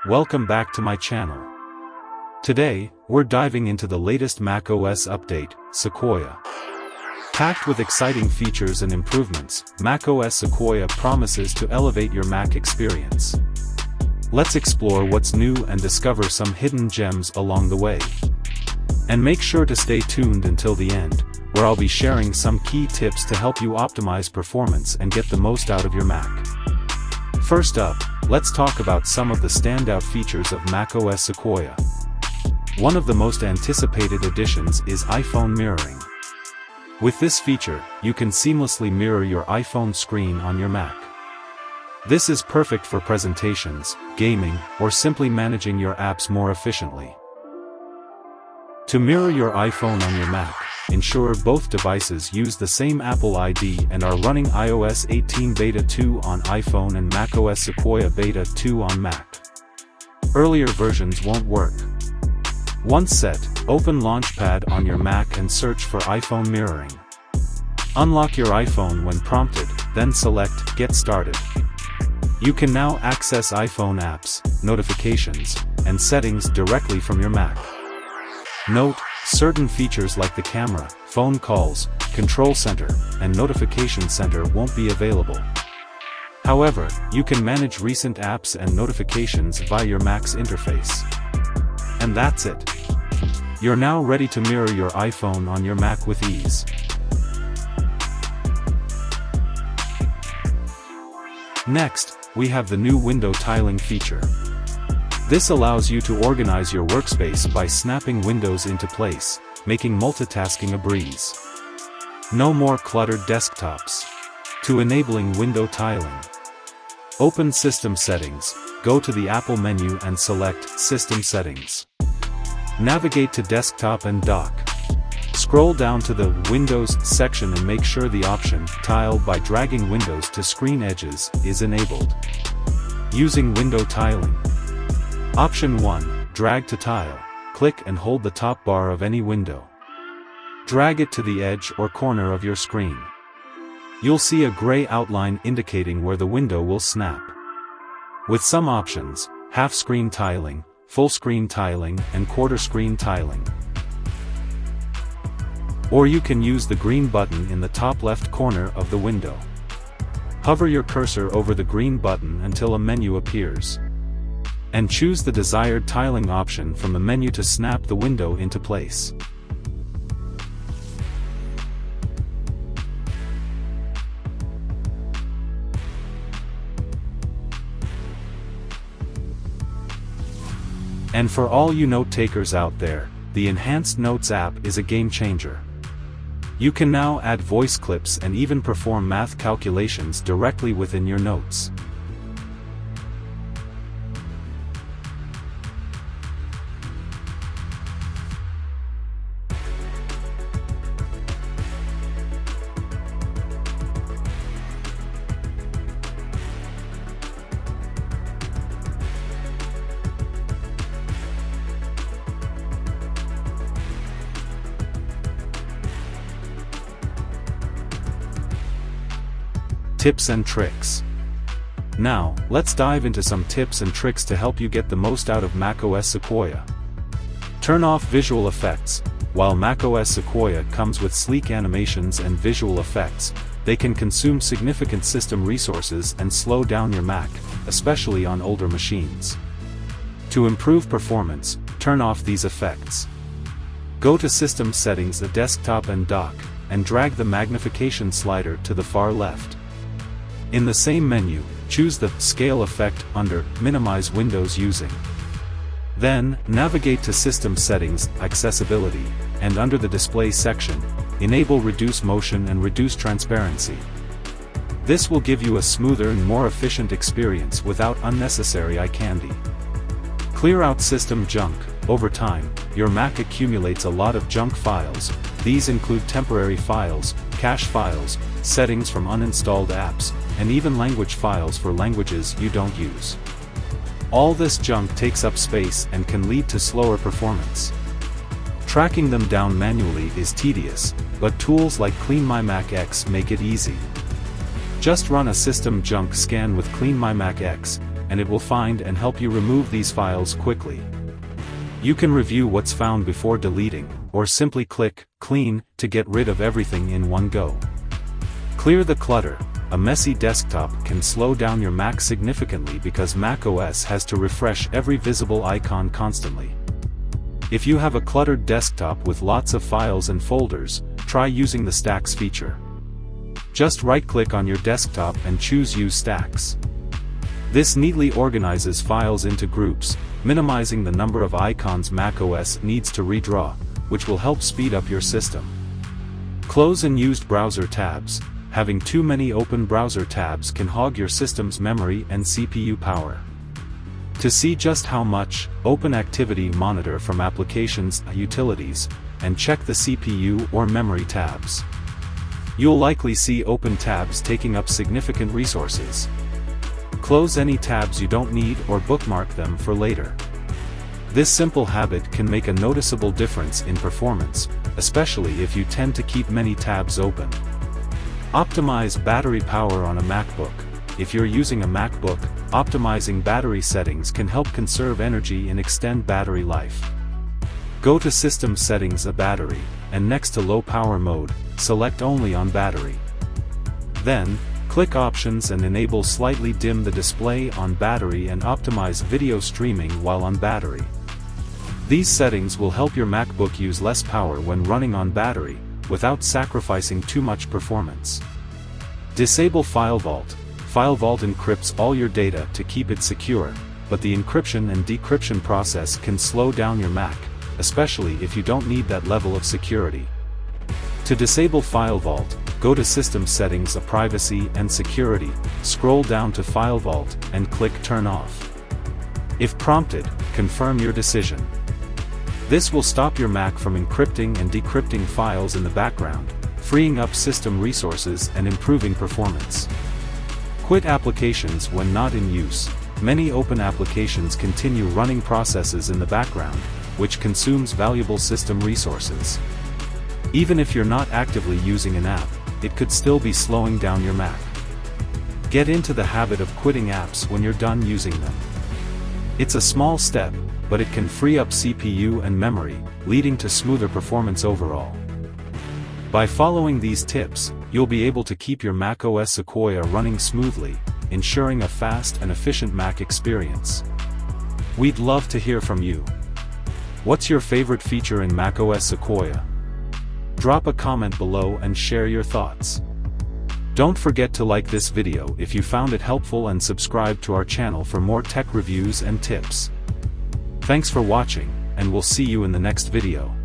Welcome back to my channel. Today, we're diving into the latest macOS update, Sequoia. Packed with exciting features and improvements, macOS Sequoia promises to elevate your Mac experience. Let's explore what's new and discover some hidden gems along the way. And make sure to stay tuned until the end, where I'll be sharing some key tips to help you optimize performance and get the most out of your Mac. First up, let's talk about some of the standout features of macOS Sequoia. One of the most anticipated additions is iPhone mirroring. With this feature, you can seamlessly mirror your iPhone screen on your Mac. This is perfect for presentations, gaming, or simply managing your apps more efficiently. To mirror your iPhone on your Mac, ensure both devices use the same Apple ID and are running iOS 18 Beta 2 on iPhone and macOS Sequoia Beta 2 on Mac. Earlier versions won't work. Once set, open Launchpad on your Mac and search for iPhone mirroring. Unlock your iPhone when prompted, then select Get Started. You can now access iPhone apps, notifications, and settings directly from your Mac. Note, certain features like the camera, phone calls, control center, and notification center won't be available. However, you can manage recent apps and notifications via your Mac's interface. And that's it. You're now ready to mirror your iPhone on your Mac with ease. Next, we have the new window tiling feature. This allows you to organize your workspace by snapping windows into place, making multitasking a breeze. No more cluttered desktops. To enabling window tiling. Open System Settings, go to the Apple menu and select System Settings. Navigate to Desktop and Dock. Scroll down to the Windows section and make sure the option Tile by dragging windows to screen edges is enabled. Using window tiling. Option 1, Drag to tile. Click and hold the top bar of any window. Drag it to the edge or corner of your screen. You'll see a gray outline indicating where the window will snap. With some options, half-screen tiling, full-screen tiling, and quarter-screen tiling. Or you can use the green button in the top left corner of the window. Hover your cursor over the green button until a menu appears. And choose the desired tiling option from the menu to snap the window into place. And for all you note-takers out there, the Enhanced Notes app is a game-changer. You can now add voice clips and even perform math calculations directly within your notes. Tips and tricks. Now, let's dive into some tips and tricks to help you get the most out of macOS Sequoia. Turn off visual effects. While macOS Sequoia comes with sleek animations and visual effects, they can consume significant system resources and slow down your Mac, especially on older machines. To improve performance, turn off these effects. Go to System Settings, Desktop and Dock, and drag the magnification slider to the far left. In the same menu, choose the Scale effect under Minimize Windows Using. Then, navigate to System Settings, Accessibility, and under the Display section, enable Reduce Motion and Reduce Transparency. This will give you a smoother and more efficient experience without unnecessary eye candy. Clear out system junk. Over time, your Mac accumulates a lot of junk files. These include temporary files, cache files, settings from uninstalled apps, and even language files for languages you don't use. All this junk takes up space and can lead to slower performance. Tracking them down manually is tedious, but tools like Clean My Mac X make it easy. Just run a system junk scan with Clean My Mac X, and it will find and help you remove these files quickly. You can review what's found before deleting, or simply click Clean to get rid of everything in one go. Clear the clutter. A messy desktop can slow down your Mac significantly because macOS has to refresh every visible icon constantly. If you have a cluttered desktop with lots of files and folders, try using the Stacks feature. Just right-click on your desktop and choose Use Stacks. This neatly organizes files into groups, minimizing the number of icons macOS needs to redraw, which will help speed up your system. Close unused browser tabs. Having too many open browser tabs can hog your system's memory and CPU power. To see just how much, open Activity Monitor from Applications, Utilities, and check the CPU or memory tabs. You'll likely see open tabs taking up significant resources. Close any tabs you don't need or bookmark them for later. This simple habit can make a noticeable difference in performance, especially if you tend to keep many tabs open. Optimize battery power on a MacBook. If you're using a MacBook, optimizing battery settings can help conserve energy and extend battery life. Go to System Settings, Battery, and next to Low Power Mode, select Only on Battery. Then, click Options and enable Slightly Dim the display on battery and optimize video streaming while on battery. These settings will help your MacBook use less power when running on battery, without sacrificing too much performance. Disable File Vault. File Vault encrypts all your data to keep it secure, but the encryption and decryption process can slow down your Mac, especially if you don't need that level of security. To disable File Vault, go to System Settings, Privacy and Security, scroll down to File Vault, and click Turn Off. If prompted, confirm your decision. This will stop your Mac from encrypting and decrypting files in the background, freeing up system resources and improving performance. Quit applications when not in use. Many open applications continue running processes in the background, which consumes valuable system resources. Even if you're not actively using an app, it could still be slowing down your Mac. Get into the habit of quitting apps when you're done using them. It's a small step, but it can free up CPU and memory, leading to smoother performance overall. By following these tips, you'll be able to keep your macOS Sequoia running smoothly, ensuring a fast and efficient Mac experience. We'd love to hear from you. What's your favorite feature in macOS Sequoia? Drop a comment below and share your thoughts. Don't forget to like this video if you found it helpful and subscribe to our channel for more tech reviews and tips. Thanks for watching, and we'll see you in the next video.